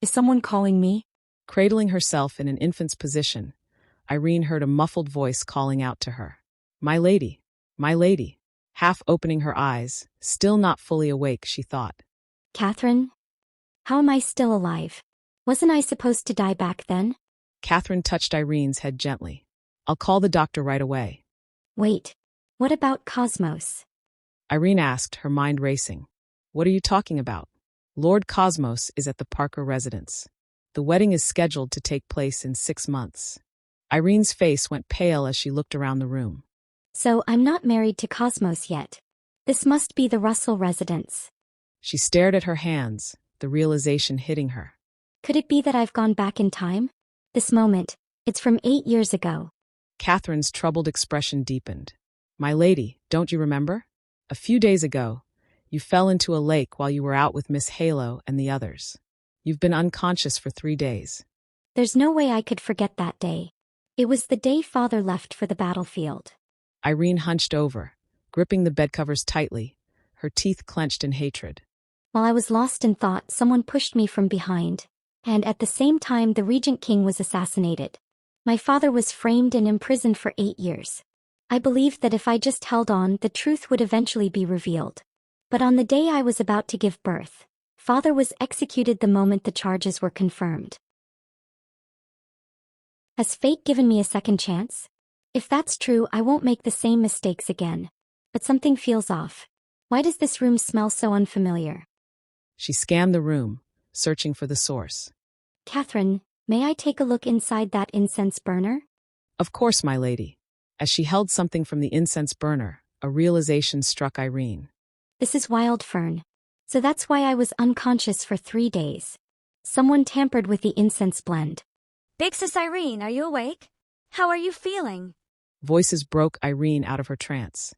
Is someone calling me? Cradling herself in an infant's position, Irene heard a muffled voice calling out to her. My lady, my lady. Half opening her eyes, still not fully awake, she thought. Catherine? How am I still alive? Wasn't I supposed to die back then? Catherine touched Irene's head gently. I'll call the doctor right away. Wait, what about Cosmos? Irene asked, her mind racing. What are you talking about? Lord Cosmos is at the Parker residence. The wedding is scheduled to take place in 6 months. Irene's face went pale as she looked around the room. So I'm not married to Cosmos yet. This must be the Russell residence. She stared at her hands, the realization hitting her. Could it be that I've gone back in time? This moment, it's from 8 years ago. Catherine's troubled expression deepened. My lady, don't you remember? A few days ago, you fell into a lake while you were out with Miss Halo and the others. You've been unconscious for 3 days. There's no way I could forget that day. It was the day Father left for the battlefield. Irene hunched over, gripping the bedcovers tightly, her teeth clenched in hatred. While I was lost in thought, someone pushed me from behind, and at the same time the Regent King was assassinated. My father was framed and imprisoned for 8 years. I believed that if I just held on, the truth would eventually be revealed. But on the day I was about to give birth, Father was executed the moment the charges were confirmed. Has fate given me a second chance? If that's true, I won't make the same mistakes again. But something feels off. Why does this room smell so unfamiliar? She scanned the room, searching for the source. Catherine, may I take a look inside that incense burner? Of course, my lady. As she held something from the incense burner, a realization struck Irene. This is wild fern. So that's why I was unconscious for 3 days. Someone tampered with the incense blend. Big Sis Irene, are you awake? How are you feeling? Voices broke Irene out of her trance.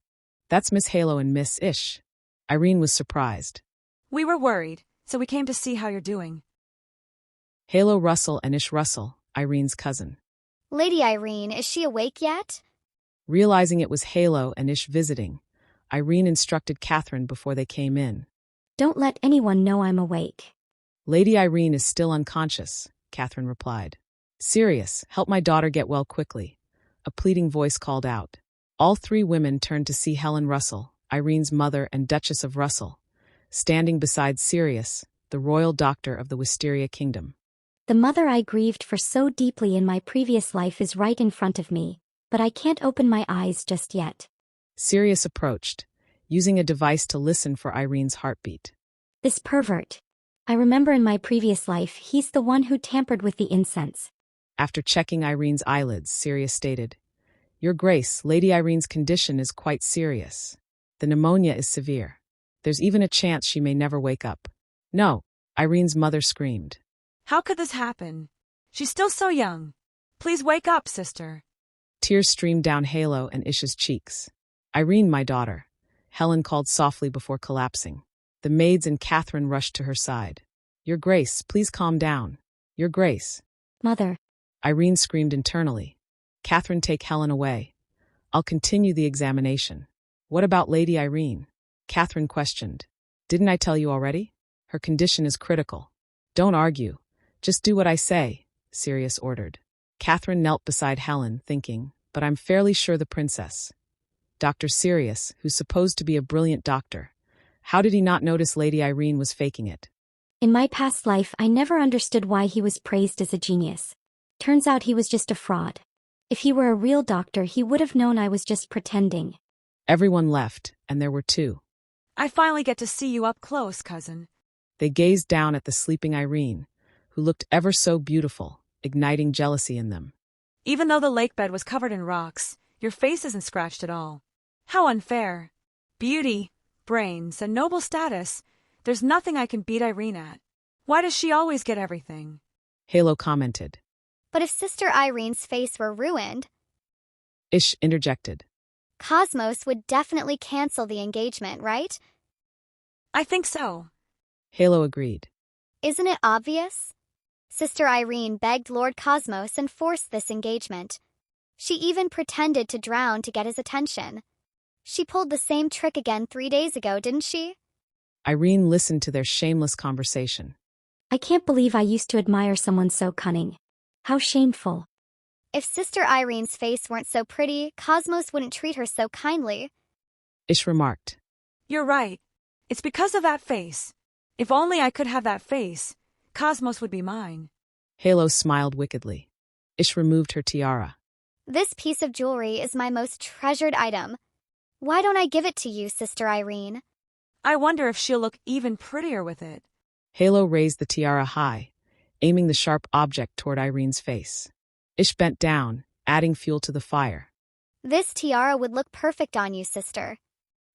That's Miss Halo and Miss Ish. Irene was surprised. We were worried, so we came to see how you're doing. Halo Russell and Ish Russell, Irene's cousin. Lady Irene, is she awake yet? Realizing it was Halo and Ish visiting, Irene instructed Catherine before they came in. Don't let anyone know I'm awake. Lady Irene is still unconscious, Catherine replied. Sirius, help my daughter get well quickly. A pleading voice called out. All 3 women turned to see Helen Russell, Irene's mother and Duchess of Russell, standing beside Sirius, the royal doctor of the Wisteria Kingdom. The mother I grieved for so deeply in my previous life is right in front of me, but I can't open my eyes just yet. Sirius approached, using a device to listen for Irene's heartbeat. This pervert. I remember in my previous life he's the one who tampered with the incense. After checking Irene's eyelids, Sirius stated, Your Grace, Lady Irene's condition is quite serious. The pneumonia is severe. There's even a chance she may never wake up. No, Irene's mother screamed. How could this happen? She's still so young. Please wake up, sister. Tears streamed down Halo and Ish's cheeks. Irene, my daughter, Helen called softly before collapsing. The maids and Catherine rushed to her side. Your Grace, please calm down. Your Grace. Mother. Irene screamed internally. Catherine, take Helen away. I'll continue the examination. What about Lady Irene? Catherine questioned. Didn't I tell you already? Her condition is critical. Don't argue. Just do what I say, Sirius ordered. Catherine knelt beside Helen, thinking, but I'm fairly sure the princess. Dr. Sirius, who's supposed to be a brilliant doctor. How did he not notice Lady Irene was faking it? In my past life, I never understood why he was praised as a genius. Turns out he was just a fraud. If he were a real doctor, he would have known I was just pretending. Everyone left, and there were 2. I finally get to see you up close, cousin. They gazed down at the sleeping Irene, who looked ever so beautiful, igniting jealousy in them. Even though the lake bed was covered in rocks, your face isn't scratched at all. How unfair. Beauty, brains, and noble status. There's nothing I can beat Irene at. Why does she always get everything? Halo commented. But if Sister Irene's face were ruined, Ish interjected. Cosmos would definitely cancel the engagement, right? I think so. Halo agreed. Isn't it obvious? Sister Irene begged Lord Cosmos and forced this engagement. She even pretended to drown to get his attention. She pulled the same trick again 3 days ago, didn't she? Irene listened to their shameless conversation. I can't believe I used to admire someone so cunning. How shameful. If Sister Irene's face weren't so pretty, Cosmos wouldn't treat her so kindly. Ish remarked. You're right. It's because of that face. If only I could have that face, Cosmos would be mine. Halo smiled wickedly. Ish removed her tiara. This piece of jewelry is my most treasured item. Why don't I give it to you, Sister Irene? I wonder if she'll look even prettier with it. Halo raised the tiara high, aiming the sharp object toward Irene's face. Ish bent down, adding fuel to the fire. This tiara would look perfect on you, sister.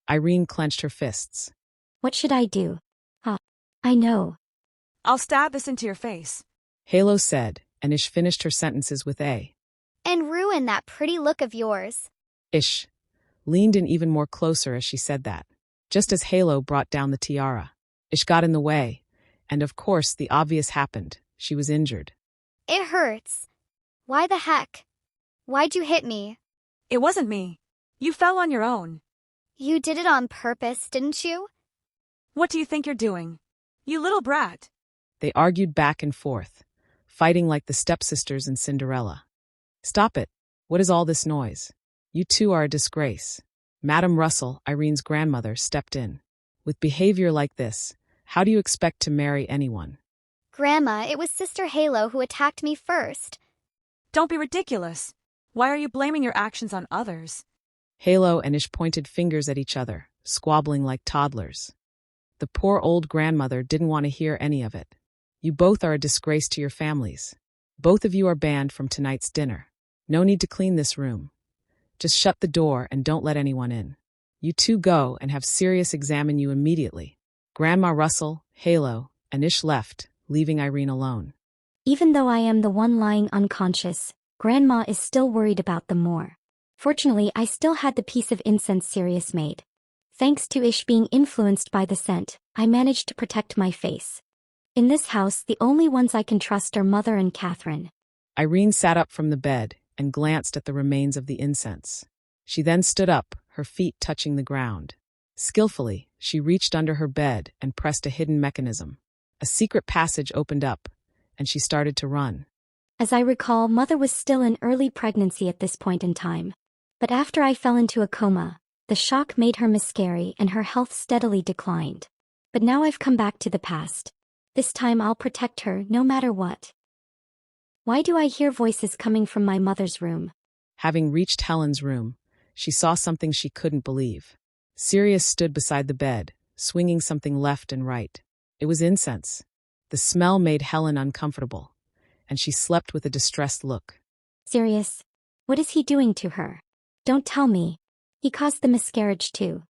Irene clenched her fists. What should I do? I know. I'll stab this into your face. Halo said, and Ish finished her sentences with a. And ruin that pretty look of yours. Ish leaned in even more closer as she said that. Just as Halo brought down the tiara, Ish got in the way, and of course the obvious happened. She was injured. It hurts. Why the heck? Why'd you hit me? It wasn't me. You fell on your own. You did it on purpose, didn't you? What do you think you're doing? You little brat. They argued back and forth, fighting like the stepsisters in Cinderella. Stop it. What is all this noise? You two are a disgrace. Madame Russell, Irene's grandmother, stepped in. With behavior like this, how do you expect to marry anyone? Grandma, it was Sister Halo who attacked me first. Don't be ridiculous. Why are you blaming your actions on others? Halo and Ish pointed fingers at each other, squabbling like toddlers. The poor old grandmother didn't want to hear any of it. You both are a disgrace to your families. Both of you are banned from tonight's dinner. No need to clean this room. Just shut the door and don't let anyone in. You two go and have Sirius examine you immediately. Grandma Russell, Halo, and Ish left, leaving Irene alone. Even though I am the one lying unconscious, Grandma is still worried about them more. Fortunately, I still had the piece of incense Sirius made. Thanks to Ish being influenced by the scent, I managed to protect my face. In this house, the only ones I can trust are Mother and Catherine. Irene sat up from the bed and glanced at the remains of the incense. She then stood up, her feet touching the ground. Skillfully, she reached under her bed and pressed a hidden mechanism. A secret passage opened up, and she started to run. As I recall, Mother was still in early pregnancy at this point in time. But after I fell into a coma, the shock made her miscarry and her health steadily declined. But now I've come back to the past. This time I'll protect her no matter what. Why do I hear voices coming from my mother's room? Having reached Helen's room, she saw something she couldn't believe. Sirius stood beside the bed, swinging something left and right. It was incense. The smell made Helen uncomfortable, and she slept with a distressed look. Sirius, what is he doing to her? Don't tell me. He caused the miscarriage too.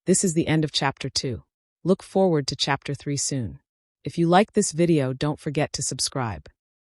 This is the end of Chapter 2. Look forward to Chapter 3 soon. If you like this video, don't forget to subscribe.